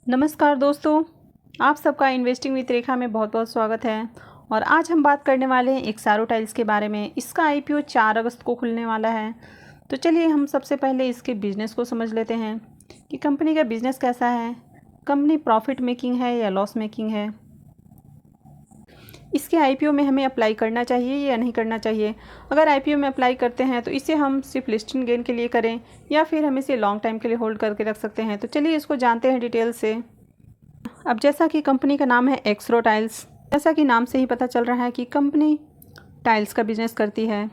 नमस्कार दोस्तों, आप सबका इन्वेस्टिंग विद रेखा में बहुत बहुत स्वागत है। और आज हम बात करने वाले हैं एक्सारो टाइल्स के बारे में। इसका आईपीओ 4 अगस्त को खुलने वाला है। तो चलिए हम सबसे पहले इसके बिज़नेस को समझ लेते हैं कि कंपनी का बिज़नेस कैसा है, कंपनी प्रॉफिट मेकिंग है या लॉस मेकिंग है, इसके आईपीओ में हमें अप्लाई करना चाहिए या नहीं करना चाहिए। अगर आईपीओ में अप्लाई करते हैं तो इसे हम सिर्फ लिस्टिंग गेन के लिए करें या फिर हम इसे लॉन्ग टाइम के लिए होल्ड करके रख सकते हैं। तो चलिए इसको जानते हैं डिटेल से। अब जैसा कि कंपनी का नाम है एक्सरो टाइल्स, जैसा कि नाम से ही पता चल रहा है कि कंपनी टाइल्स का बिजनेस करती है।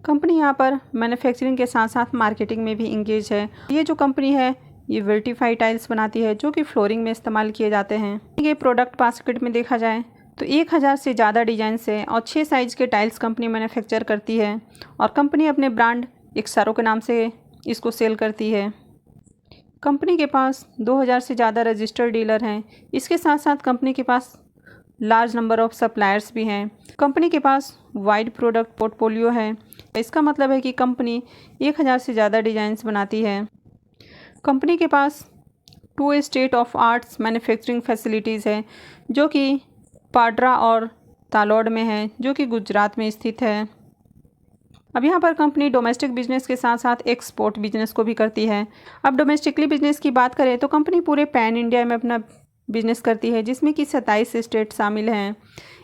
कंपनी यहाँ पर मैन्युफैक्चरिंग के साथ साथ मार्केटिंग में भी इंगेज है। ये जो कंपनी है ये वर्टिफाई टाइल्स बनाती है जो कि फ्लोरिंग में इस्तेमाल किए जाते हैं। ये प्रोडक्ट बास्केट में देखा जाए तो 1000 से ज़्यादा डिजाइन से और 6 साइज़ के टाइल्स कंपनी मैन्युफैक्चर करती है और कंपनी अपने ब्रांड एक्सारो के नाम से इसको सेल करती है। कंपनी के पास 2000 से ज़्यादा रजिस्टर्ड डीलर हैं। इसके साथ साथ कंपनी के पास लार्ज नंबर ऑफ सप्लायर्स भी हैं। कंपनी के पास वाइड प्रोडक्ट पोर्टफोलियो है। इसका मतलब है कि कंपनी 1000 से ज़्यादा डिज़ाइंस बनाती है। कंपनी के पास 2 state of arts manufacturing facilities है जो कि पाड्रा और तालोड़ में है, जो कि गुजरात में स्थित है। अब यहाँ पर कंपनी डोमेस्टिक बिजनेस के साथ साथ एक्सपोर्ट बिजनेस को भी करती है। अब डोमेस्टिकली बिजनेस की बात करें तो कंपनी पूरे पैन इंडिया में अपना बिजनेस करती है जिसमें कि 27 स्टेट शामिल हैं।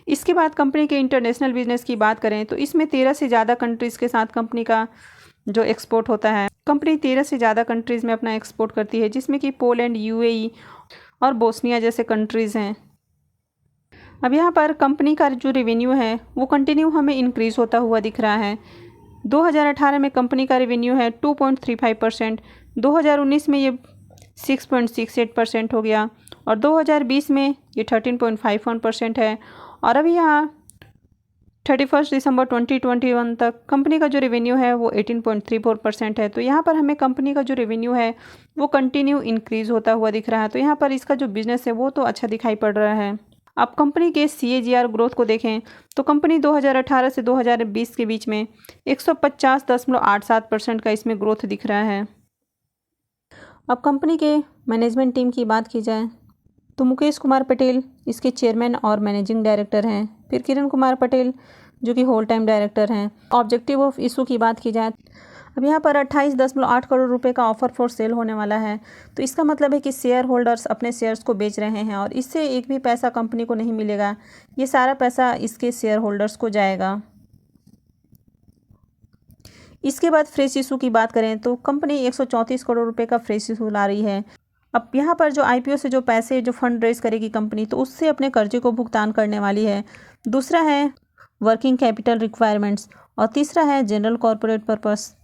इसके बाद कंपनी के इंटरनेशनल बिजनेस की बात करें तो इसमें 13 से ज़्यादा कंट्रीज़ के साथ कंपनी का जो एक्सपोर्ट होता है। कंपनी 13 से ज़्यादा कंट्रीज़ में अपना एक्सपोर्ट करती है जिसमें कि पोलैंड, यूएई और बोस्निया जैसे कंट्रीज़ हैं। अब यहाँ पर कंपनी का जो रेवेन्यू है वो कंटिन्यू हमें इंक्रीज़ होता हुआ दिख रहा है। 2018 में कंपनी का रेवेन्यू है 2.35%, 2019 में ये 6.68% हो गया और 2020 में ये 13.51% है। और अभी यहाँ 31 दिसंबर 2021 तक कंपनी का जो रेवेन्यू है वो 18.34% है। तो यहाँ पर हमें कंपनी का जो रेवेन्यू है वो कंटिन्यू इंक्रीज़ होता हुआ दिख रहा है। तो यहाँ पर इसका जो बिज़नेस है वो तो अच्छा दिखाई पड़ रहा है। अब कंपनी के CAGR ग्रोथ को देखें तो कंपनी 2018 से 2020 के बीच में 150.87% का इसमें ग्रोथ दिख रहा है। अब कंपनी के मैनेजमेंट टीम की बात की जाए तो मुकेश कुमार पटेल इसके चेयरमैन और मैनेजिंग डायरेक्टर हैं। फिर किरण कुमार पटेल जो कि होल टाइम डायरेक्टर हैं। ऑब्जेक्टिव ऑफ इशू की बात की जाए अब यहाँ पर 28.8 करोड़ रुपए का ऑफर फॉर सेल होने वाला है। तो इसका मतलब है कि शेयर होल्डर्स अपने शेयर्स को बेच रहे हैं और इससे एक भी पैसा कंपनी को नहीं मिलेगा। ये सारा पैसा इसके शेयर होल्डर्स को जाएगा। इसके बाद फ्रेश इशू की बात करें तो कंपनी 134 करोड़ रुपए का फ्रेश इशू ला रही है। अब यहाँ पर जो आईपीओ से जो पैसे जो फंड रेज करेगी कंपनी तो उससे अपने कर्जे को भुगतान करने वाली है। दूसरा है वर्किंग कैपिटल रिक्वायरमेंट्स और तीसरा है जनरल कॉरपोरेट पर्पस।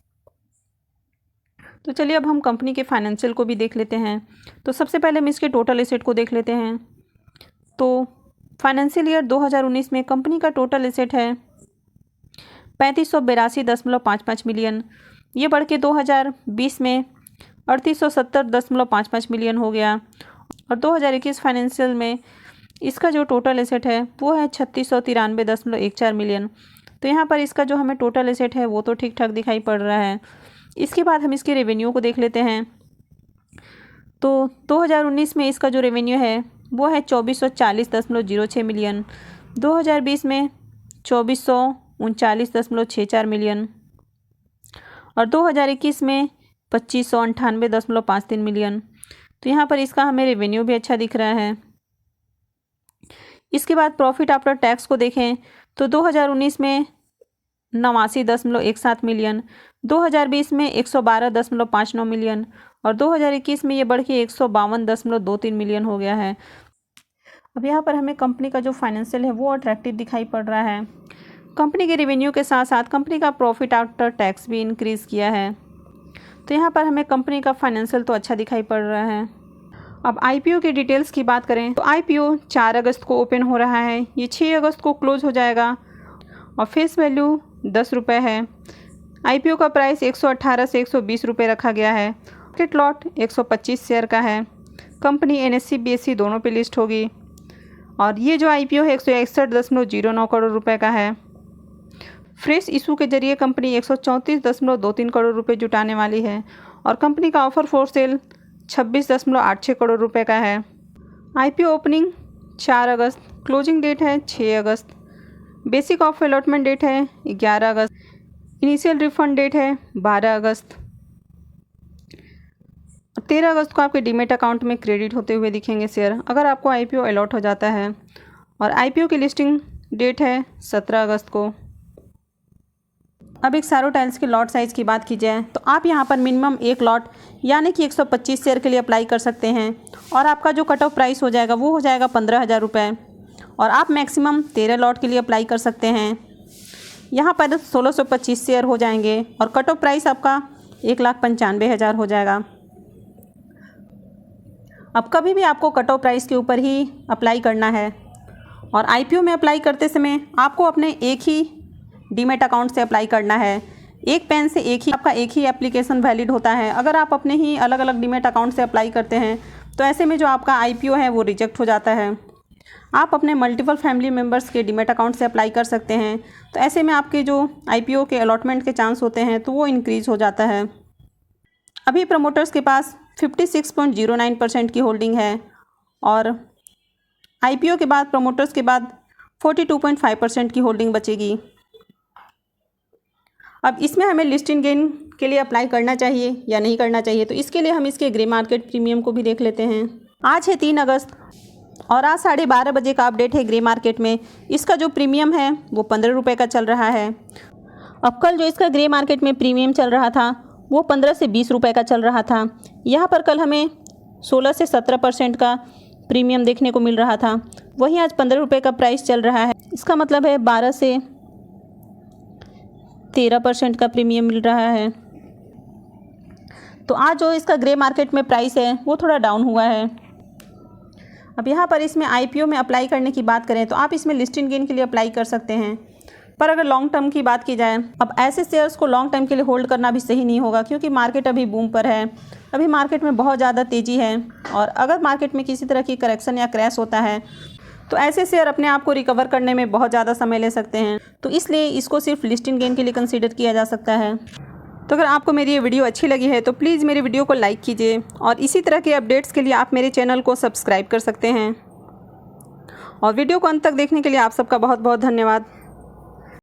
तो चलिए अब हम कंपनी के फाइनेंशियल को भी देख लेते हैं। तो सबसे पहले हम इसके टोटल एसेट को देख लेते हैं। तो फाइनेंशियल ईयर 2019 में कंपनी का टोटल एसेट है 3582.55 मिलियन। ये बढ़ के 2020 में 3870.55 मिलियन हो गया और 2021 फाइनेंशियल में इसका जो टोटल एसेट है वो है 3693.14 मिलियन। तो यहाँ पर इसका जो हमें टोटल एसेट है वो तो ठीक ठाक दिखाई पड़ रहा है। इसके बाद हम इसके रेवेन्यू को देख लेते हैं। तो 2019 में इसका जो रेवेन्यू है वो है 2440.06 मिलियन, 2020 में 2439.64 मिलियन और 2021 में 2598.53 मिलियन। तो यहाँ पर इसका हमें रेवेन्यू भी अच्छा दिख रहा है। इसके बाद प्रॉफिट आफ्टर टैक्स को देखें तो 2019 में 89.17 मिलियन, 2020 में 112.59 मिलियन और 2021 में ये बढ़ के 152.23 मिलियन हो गया है। अब यहाँ पर हमें कंपनी का जो फाइनेंशियल है वो अट्रैक्टिव दिखाई पड़ रहा है। कंपनी के रेवेन्यू के साथ साथ कंपनी का प्रॉफिट आफ्टर टैक्स भी इंक्रीज़ किया है। तो यहाँ पर हमें कंपनी का फाइनेंशियल तो अच्छा दिखाई पड़ रहा है। अब आईपीओ की डिटेल्स की बात करें तो आईपीओ 4 अगस्त को ओपन हो रहा है। ये 6 अगस्त को क्लोज हो जाएगा और फेस वैल्यू 10 रुपये है। आईपीओ का प्राइस 118 से 120 रुपये रखा गया है। मार्केट लॉट 125 शेयर का है। कंपनी NSE BSE दोनों पे लिस्ट होगी और ये जो आईपीओ है 161.09 करोड़ रुपए का है। फ्रेश इशू के जरिए कंपनी 134.23 करोड़ रुपए जुटाने वाली है और कंपनी का ऑफर फॉर सेल 26.86 करोड़ रुपए का है। IPO ओपनिंग 4 अगस्त, क्लोजिंग डेट है 6 अगस्त, बेसिक ऑफ अलॉटमेंट डेट है 11 अगस्त, इनिशियल रिफंड डेट है 12 अगस्त। 13 अगस्त को आपके डीमेट अकाउंट में क्रेडिट होते हुए दिखेंगे शेयर, अगर आपको IPO अलॉट हो जाता है। और IPO की लिस्टिंग डेट है 17 अगस्त को। अब एक सारो टाइल्स के लॉट साइज़ की बात की जाए तो आप यहां पर मिनिमम एक लॉट यानी कि 125 शेयर के लिए अप्लाई कर सकते हैं और आपका जो कट ऑफ प्राइस हो जाएगा वो हो जाएगा 15,000 रुपये। और आप मैक्सिमम 13 लॉट के लिए अप्लाई कर सकते हैं। यहाँ पर 1625 शेयर हो जाएंगे और कट ऑफ प्राइस आपका 1,95,000 हो जाएगा। अब कभी भी आपको कट ऑफ प्राइस के ऊपर ही अप्लाई करना है और IPO में अप्लाई करते समय आपको अपने एक ही डीमेट अकाउंट से अप्लाई करना है। एक पेन से आपका एक ही एप्लीकेशन वैलिड होता है। अगर आप अपने ही अलग अलग डीमेट अकाउंट से अप्लाई करते हैं तो ऐसे में जो आपका IPO है वो रिजेक्ट हो जाता है। आप अपने मल्टीपल फैमिली मेम्बर्स के डीमेट अकाउंट से अप्लाई कर सकते हैं, तो ऐसे में आपके जो IPO के अलॉटमेंट के चांस होते हैं तो वो इंक्रीज़ हो जाता है। अभी प्रमोटर्स के पास 56.09% की होल्डिंग है और IPO के बाद प्रमोटर्स के बाद 42.5% की होल्डिंग बचेगी। अब इसमें हमें लिस्टिंग गेन के लिए अप्लाई करना चाहिए या नहीं करना चाहिए, तो इसके लिए हम इसके ग्रे मार्केट प्रीमियम को भी देख लेते हैं। आज है 3 अगस्त और आज 12:30 बजे का अपडेट है ग्रे मार्केट में। इसका जो प्रीमियम है वो 15 रुपये का चल रहा है। अब कल जो इसका ग्रे मार्केट में प्रीमियम चल रहा था वो 15 से 20 रुपये का चल रहा था। यहाँ पर कल हमें 16 से 17% का प्रीमियम देखने को मिल रहा था, वहीं आज 15 रुपये का प्राइस चल रहा है। इसका मतलब है 12 से 13% का प्रीमियम मिल रहा है। तो आज जो इसका ग्रे मार्केट में प्राइस है वो थोड़ा डाउन हुआ है। अब यहाँ पर इसमें IPO में अप्लाई करने की बात करें तो आप इसमें लिस्टिंग गेन के लिए अप्लाई कर सकते हैं, पर अगर लॉन्ग टर्म की बात की जाए, अब ऐसे शेयर्स को लॉन्ग टाइम के लिए होल्ड करना भी सही नहीं होगा क्योंकि मार्केट अभी बूम पर है। अभी मार्केट में बहुत ज़्यादा तेज़ी है और अगर मार्केट में किसी तरह की करेक्शन या क्रैश होता है तो ऐसे शेयर अपने आप को रिकवर करने में बहुत ज़्यादा समय ले सकते हैं। तो इसलिए इसको सिर्फ लिस्टिंग गेन के लिए कंसीडर किया जा सकता है। तो अगर आपको मेरी ये वीडियो अच्छी लगी है तो प्लीज़ मेरे वीडियो को लाइक कीजिए और इसी तरह के अपडेट्स के लिए आप मेरे चैनल को सब्सक्राइब कर सकते हैं। और वीडियो को अंत तक देखने के लिए आप सबका बहुत बहुत धन्यवाद।